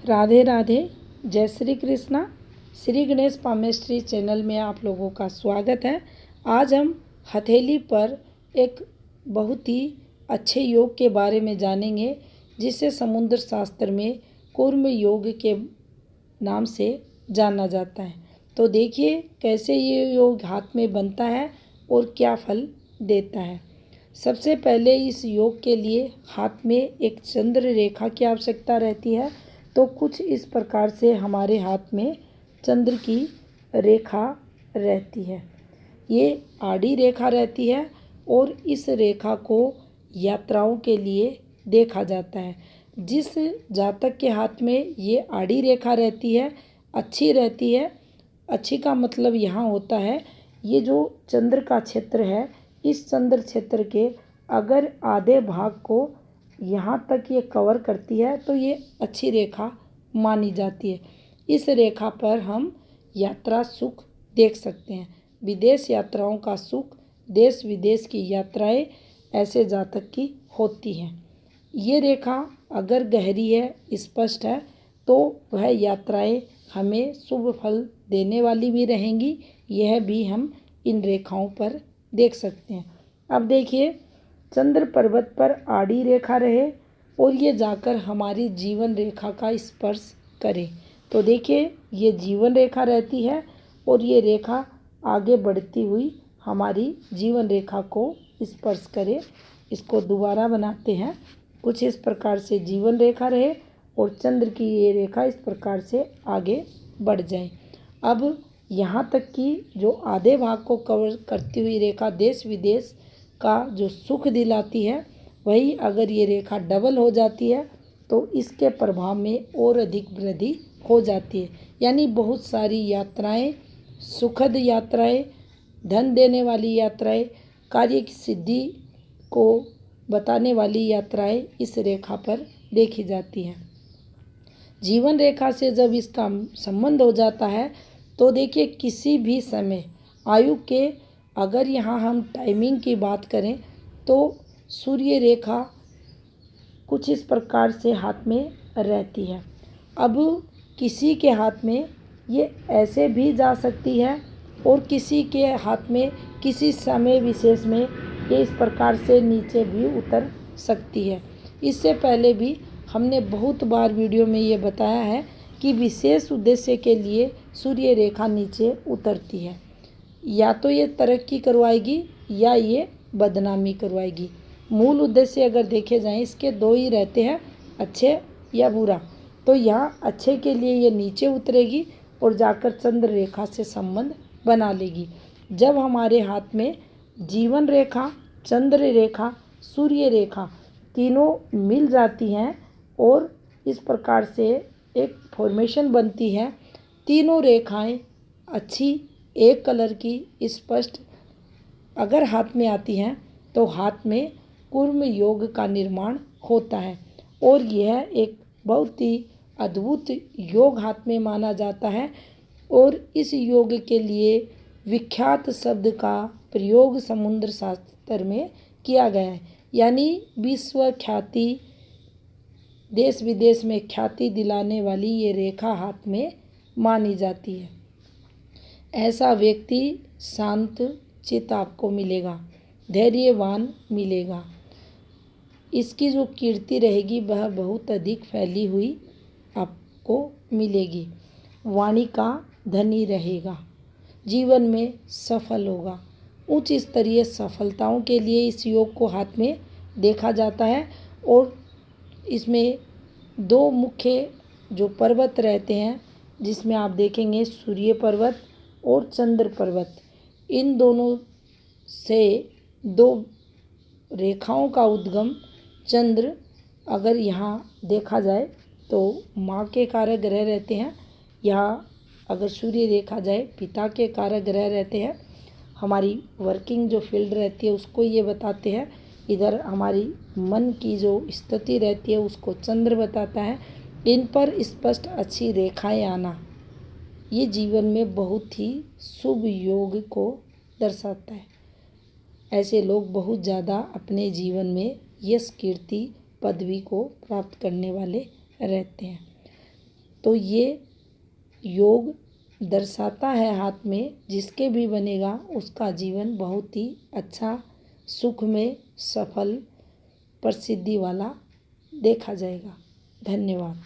राधे राधे। जय Shri Krishna. Shri Ganesh palmistry channel में आप लोगों का स्वागत है। आज हम हथेली पर एक बहुत ही अच्छे योग के बारे में जानेंगे, जिसे समुद्र शास्त्र में कूर्म योग के नाम से जाना जाता है। तो देखिए कैसे ये योग हाथ में बनता है और क्या फल देता है। सबसे पहले इस योग के लिए हाथ में एक चंद्र रेखा की आवश्यकता रहती है। तो कुछ इस प्रकार से हमारे हाथ में चंद्र की रेखा रहती है। ये आड़ी रेखा रहती है और इस रेखा को यात्राओं के लिए देखा जाता है। जिस जातक के हाथ में ये आड़ी रेखा रहती है, अच्छी रहती है। अच्छी का मतलब यहाँ होता है ये जो चंद्र का क्षेत्र है, इस चंद्र क्षेत्र के अगर आधे भाग को यहाँ तक ये कवर करती है तो ये अच्छी रेखा मानी जाती है। इस रेखा पर हम यात्रा सुख देख सकते हैं। विदेश यात्राओं का सुख, देश विदेश की यात्राएं ऐसे जातक की होती हैं। ये रेखा अगर गहरी है, स्पष्ट है, तो वह यात्राएं हमें शुभ फल देने वाली भी रहेंगी। यह भी हम इन रेखाओं पर देख सकते हैं। अब देखिए, चंद्र पर्वत पर आड़ी रेखा रहे और ये जाकर हमारी जीवन रेखा का स्पर्श करे तो देखिए ये जीवन रेखा रहती है और ये रेखा आगे बढ़ती हुई हमारी जीवन रेखा को स्पर्श करे। इसको दोबारा बनाते हैं। कुछ इस प्रकार से जीवन रेखा रहे और चंद्र की ये रेखा इस प्रकार से आगे बढ़ जाए। अब यहाँ तक कि जो आधे भाग को कवर करती हुई रेखा देश विदेश का जो सुख दिलाती है, वही अगर ये रेखा डबल हो जाती है तो इसके प्रभाव में और अधिक वृद्धि हो जाती है। यानी बहुत सारी यात्राएं, सुखद यात्राएं, धन देने वाली यात्राएं, कार्य की सिद्धि को बताने वाली यात्राएं इस रेखा पर देखी जाती हैं। जीवन रेखा से जब इसका संबंध हो जाता है तो देखिए किसी भी समय आयु के, अगर यहाँ हम टाइमिंग की बात करें तो सूर्य रेखा कुछ इस प्रकार से हाथ में रहती है। अब किसी के हाथ में ये ऐसे भी जा सकती है और किसी के हाथ में किसी समय विशेष में ये इस प्रकार से नीचे भी उतर सकती है। इससे पहले भी हमने बहुत बार वीडियो में ये बताया है कि विशेष उद्देश्य के लिए सूर्य रेखा नीचे उतरती है। या तो ये तरक्की करवाएगी या ये बदनामी करवाएगी। मूल उद्देश्य अगर देखे जाएं इसके दो ही रहते हैं, अच्छे या बुरा। तो यहाँ अच्छे के लिए ये नीचे उतरेगी और जाकर चंद्र रेखा से संबंध बना लेगी। जब हमारे हाथ में जीवन रेखा, चंद्र रेखा, सूर्य रेखा तीनों मिल जाती हैं और इस प्रकार से एक फॉर्मेशन बनती है, तीनों रेखाएं अच्छी एक कलर की स्पष्ट अगर हाथ में आती हैं तो हाथ में कूर्म योग का निर्माण होता है और यह एक बहुत ही अद्भुत योग हाथ में माना जाता है। और इस योग के लिए विख्यात शब्द का प्रयोग समुद्र शास्त्र में किया गया है। यानी विश्व ख्याति, देश विदेश में ख्याति दिलाने वाली ये रेखा हाथ में मानी जाती है। ऐसा व्यक्ति शांत चित्त आपको मिलेगा, धैर्यवान मिलेगा। इसकी जो कीर्ति रहेगी वह बहुत अधिक फैली हुई आपको मिलेगी। वाणी का धनी रहेगा, जीवन में सफल होगा। उच्च स्तरीय सफलताओं के लिए इस योग को हाथ में देखा जाता है और इसमें दो मुख्य जो पर्वत रहते हैं, जिसमें आप देखेंगे सूर्य पर्वत और चंद्र पर्वत, इन दोनों से दो रेखाओं का उद्गम चंद्र अगर यहाँ देखा जाए तो माँ के कारक ग्रह रहते हैं। यहाँ अगर सूर्य देखा जाए पिता के कारक ग्रह रहते हैं। हमारी वर्किंग जो फील्ड रहती है उसको ये बताते हैं। इधर हमारी मन की जो स्थिति रहती है उसको चंद्र बताता है। इन पर स्पष्ट अच्छी रेखाएं आना ये जीवन में बहुत ही शुभ योग को दर्शाता है। ऐसे लोग बहुत ज़्यादा अपने जीवन में यश, कीर्ति, पदवी को प्राप्त करने वाले रहते हैं। तो ये योग दर्शाता है हाथ में, जिसके भी बनेगा उसका जीवन बहुत ही अच्छा, सुख में, सफल, प्रसिद्धि वाला देखा जाएगा। धन्यवाद।